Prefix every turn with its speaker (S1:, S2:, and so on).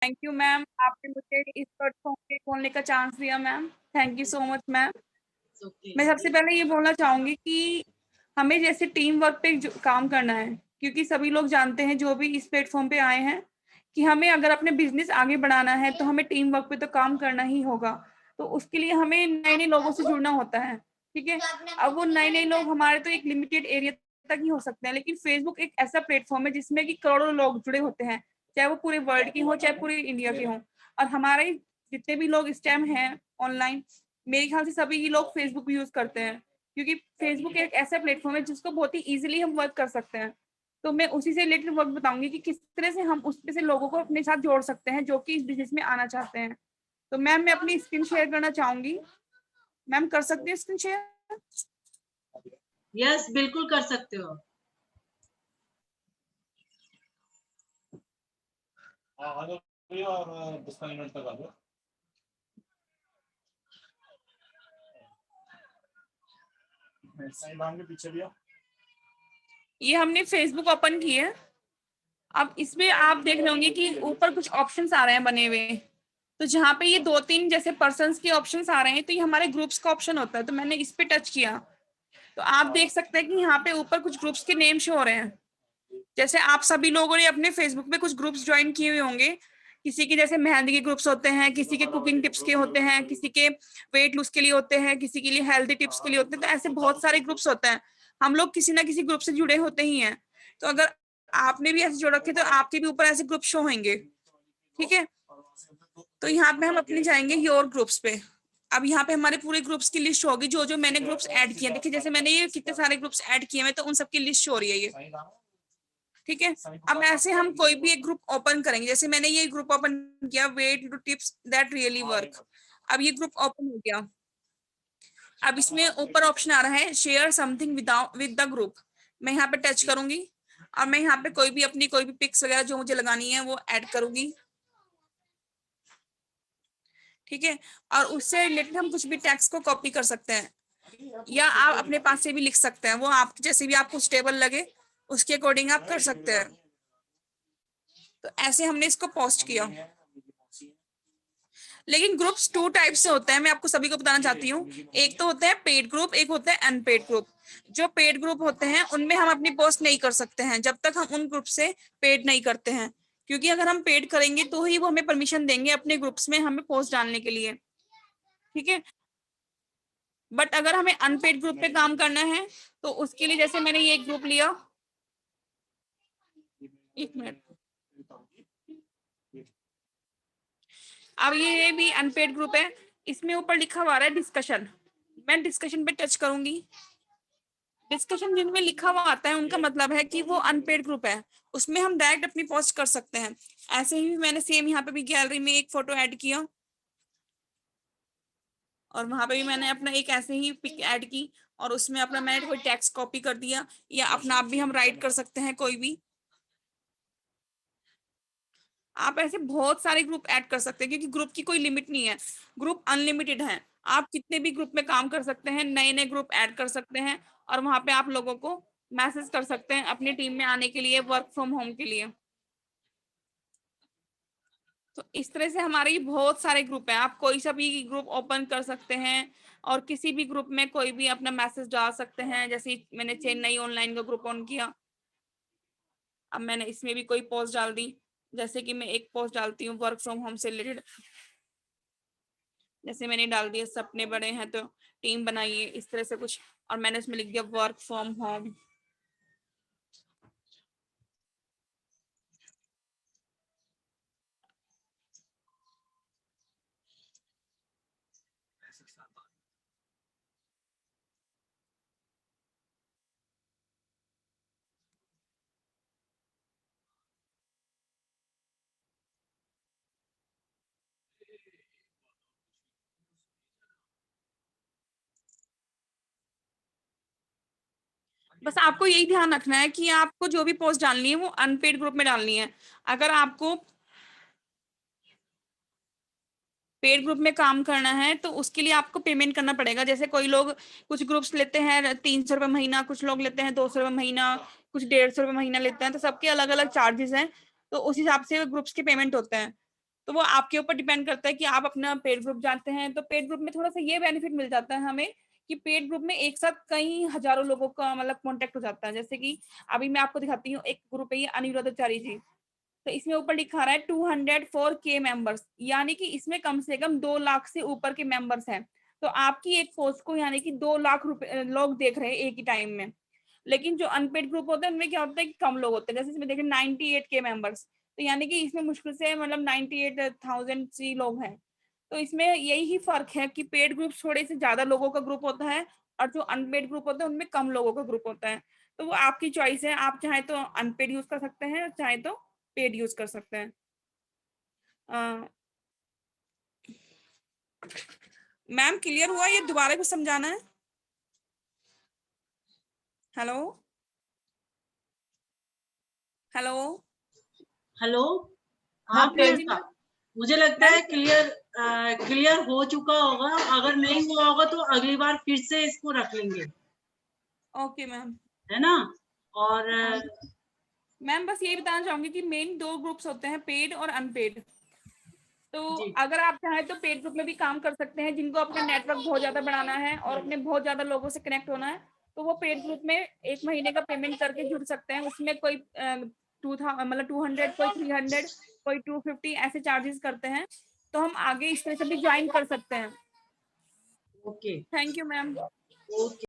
S1: Thank you ma'am, आपने मुझे इस प्लेटफॉर्म पे बोलने का चांस दिया ma'am. Thank you so much ma'am. मैं सबसे पहले ये बोलना चाहूंगी कि हमें जैसे टीम वर्क पे काम करना है, क्योंकि सभी लोग जानते हैं जो भी इस प्लेटफॉर्म पे आए हैं कि हमें अगर अपने बिजनेस आगे बढ़ाना है तो हमें टीम वर्क पे तो काम करना ही होगा। तो उसके लिए हमें नए नए लोगों से जुड़ना होता है। ठीक है, अब वो नए नए लोग हमारे तो एक लिमिटेड एरिया तक ही हो सकते हैं, लेकिन फेसबुक एक ऐसा प्लेटफॉर्म है जिसमें कि करोड़ों लोग जुड़े होते हैं, चाहे वो पूरे वर्ल्ड की हो चाहे पूरे इंडिया के हों। और हमारे जितने भी लोग इस टाइम हैं ऑनलाइन, मेरे ख्याल से सभी ही लोग फेसबुक यूज करते हैं, क्योंकि फेसबुक एक ऐसा प्लेटफॉर्म है जिसको बहुत ही इजीली हम वर्क कर सकते हैं। तो मैं उसी से रिलेटेड वर्क बताऊंगी कि किस तरह से हम उसमें से लोगों को अपने साथ जोड़ सकते हैं जो कि इस बिजनेस में आना चाहते हैं। तो मैम मैं अपनी स्क्रीन शेयर करना चाहूंगी। मैम कर सकती है स्क्रीन शेयर?
S2: यस, बिल्कुल कर सकते हो।
S3: और 10 मिनट तक आ जाओ। के पीछे भी
S1: ये हमने फेसबुक ओपन की है। अब इसमें आप देख रहे होंगे कि ऊपर कुछ ऑप्शंस आ रहे हैं बने हुए। तो जहाँ पे ये 2-3 जैसे पर्सन्स के ऑप्शंस आ रहे हैं, तो ये हमारे ग्रुप्स का ऑप्शन होता है। तो मैंने इस पे टच किया तो आप देख सकते हैं कि यहाँ पे ऊपर कुछ ग्रुप्स के नेम शो हो रहे हैं। जैसे आप सभी लोगों ने अपने फेसबुक पे कुछ ग्रुप्स ज्वाइन किए हुए होंगे। किसी के जैसे मेहंदी के ग्रुप्स होते हैं, किसी के कुकिंग टिप्स के होते हैं, किसी के वेट लूज के लिए होते हैं, किसी के लिए हेल्दी टिप्स के लिए होते हैं। तो ऐसे बहुत सारे ग्रुप्स होते हैं। हम लोग किसी ना किसी ग्रुप से जुड़े होते ही हैं। तो अगर आपने भी ऐसे जोड़ रखे तो आपके भी ऊपर ऐसे ग्रुप शो होंगे। ठीक है, तो यहाँ पे हम अपने जाएंगे योर ग्रुप्स पे। अब यहाँ पे हमारे पूरे ग्रुप्स की लिस्ट होगी, जो जो मैंने ग्रुप्स ऐड किए। देखिए जैसे मैंने ये कितने सारे ग्रुप्स ऐड किए हैं, तो उन सबकी लिस्ट हो रही है ये। ठीक है, अब ऐसे हम कोई भी एक ग्रुप ओपन करेंगे। जैसे मैंने ये ग्रुप ओपन किया, wait two tips that really work. अब ये ग्रुप ओपन हो गया। अब इसमें ऊपर ऑप्शन आ रहा है share something with the group. मैं यहाँ पे टच करूंगी और मैं यहाँ पे कोई भी अपनी कोई भी पिक्स वगैरह जो मुझे लगानी है वो ऐड करूंगी। ठीक है, और उससे रिलेटेड हम कुछ भी टेक्स्ट को कॉपी कर सकते हैं, या आप अपने पास से भी लिख सकते हैं। वो आप जैसे भी आपको स्टेबल लगे उसके अकॉर्डिंग आप कर सकते हैं। तो ऐसे हमने इसको पोस्ट किया। लेकिन ग्रुप्स 2 टाइप से होते हैं, मैं आपको सभी को बताना चाहती हूँ। एक तो होता है पेड ग्रुप, एक होता है अनपेड ग्रुप। जो पेड ग्रुप होते हैं उनमें हम अपनी पोस्ट नहीं कर सकते हैं जब तक हम उन ग्रुप से पेड नहीं करते हैं, क्योंकि अगर हम पेड करेंगे तो ही वो हमें परमिशन देंगे अपने ग्रुप्स में हमें पोस्ट डालने के लिए। ठीक है, बट अगर हमें अनपेड ग्रुप पे काम करना है तो उसके लिए जैसे मैंने ये ग्रुप लिया, एक मिनट, अब ये भी अनपेड ग्रुप है। इसमें ऊपर लिखा हुआ है डिस्कशन। मैं डिस्कशन पे टच करूंगी। डिस्कशन जिनमें लिखा हुआ आता है उनका मतलब है कि वो अनपेड ग्रुप है, उसमें हम डायरेक्ट अपनी पोस्ट कर सकते हैं। ऐसे ही मैंने सेम यहाँ पे भी गैलरी में एक फोटो ऐड किया और वहां पे भी मैंने अपना एक ऐसे ही पिक ऐड की और उसमें अपना मैंने कोई टेक्स्ट कॉपी कर दिया, या अपना आप भी हम राइट कर सकते हैं कोई भी। आप ऐसे बहुत सारे ग्रुप ऐड कर सकते हैं, क्योंकि ग्रुप की कोई लिमिट नहीं है। ग्रुप अनलिमिटेड है। आप कितने भी ग्रुप में काम कर सकते हैं, नए नए ग्रुप ऐड कर सकते हैं और वहां पे आप लोगों को मैसेज कर सकते हैं अपनी टीम में आने के लिए, वर्क फ्रॉम होम के लिए। तो इस तरह से हमारे ये बहुत सारे ग्रुप हैं, आप कोई सा भी ग्रुप ओपन कर सकते हैं और किसी भी ग्रुप में कोई भी अपना मैसेज डाल सकते हैं। जैसे मैंने चेन्नई ऑनलाइन का ग्रुप ऑन किया, अब मैंने इसमें भी कोई पोस्ट डाल दी। जैसे कि मैं एक पोस्ट डालती हूँ वर्क फ्रॉम होम से रिलेटेड। जैसे मैंने डाल दिया सपने बड़े हैं तो टीम बनाइए, इस तरह से कुछ, और मैंने उसमें लिख दिया वर्क फ्रॉम होम। बस आपको यही ध्यान रखना है कि आपको जो भी पोस्ट डालनी है वो अनपेड ग्रुप में डालनी है। अगर आपको पेड ग्रुप में काम करना है तो उसके लिए आपको पेमेंट करना पड़ेगा। जैसे कोई लोग कुछ ग्रुप्स लेते हैं 300 रुपये महीना, कुछ लोग लेते हैं 200 रुपये महीना, कुछ 150 रुपये महीना लेते हैं। तो सबके अलग अलग चार्जेस हैं, तो उस हिसाब से ग्रुप्स के पेमेंट होते हैं। तो वो आपके ऊपर डिपेंड करता है कि आप अपना पेड ग्रुप जानते हैं। तो पेड ग्रुप में थोड़ा सा ये बेनिफिट मिल जाता है हमें कि पेड ग्रुप में एक साथ कई हजारों लोगों का मतलब कांटेक्ट हो जाता है। जैसे कि अभी मैं आपको दिखाती हूँ, एक ग्रुप है ये अनिरुद्धाचार्य जी, तो इसमें ऊपर लिखा रहा है 204K मेंबर्स, यानी कि इसमें कम से कम 2 लाख से ऊपर के मेंबर्स हैं। तो आपकी एक पोस्ट को यानी कि 2 लाख रुपए लोग देख रहे हैं एक ही टाइम में। लेकिन जो अनपेड ग्रुप होते हैं उनमें क्या होता है कि कम लोग होते हैं। जैसे इसमें देखें 98K मेंबर्स, तो यानी कि इसमें मुश्किल से मतलब 98,000 सी लोग हैं। तो इसमें यही ही फर्क है कि पेड ग्रुप थोड़े से ज्यादा लोगों का ग्रुप होता है और जो अनपेड ग्रुप होता है उनमें कम लोगों का ग्रुप होता है। तो वो आपकी चॉइस है, आप चाहे तो अनपेड यूज कर सकते हैं, चाहे तो पेड यूज कर सकते हैं। मैम क्लियर हुआ? ये दोबारा कुछ समझाना है? Hello hello
S2: hello.
S1: हाँ
S2: हाँ
S1: जी
S2: प्रियंका, मुझे लगता
S1: मैम।
S2: है क्लियर हो चुका होगा। अगर नहीं हुआ होगा तो अगली बार फिर से इसको रख लेंगे,
S1: ओके मैम।
S2: है ना। और
S1: मैम बस यही बताना चाहूंगी कि मेन 2 ग्रुप्स होते हैं, पेड और अनपेड। तो
S2: जी
S1: अगर आप चाहें तो पेड ग्रुप में भी काम कर सकते हैं, जिनको अपना नेटवर्क बहुत ज्यादा बढ़ाना है और अपने बहुत ज्यादा लोगों से कनेक्ट होना है, तो वो पेड ग्रुप में 1 महीने का पेमेंट करके जुड़ सकते हैं। उसमें कोई 200 कोई 300 कोई 250 ऐसे चार्जेस करते हैं। तो हम आगे इस तरह से भी ज्वाइन कर सकते हैं।
S2: Okay
S1: thank you ma'am.
S2: Okay.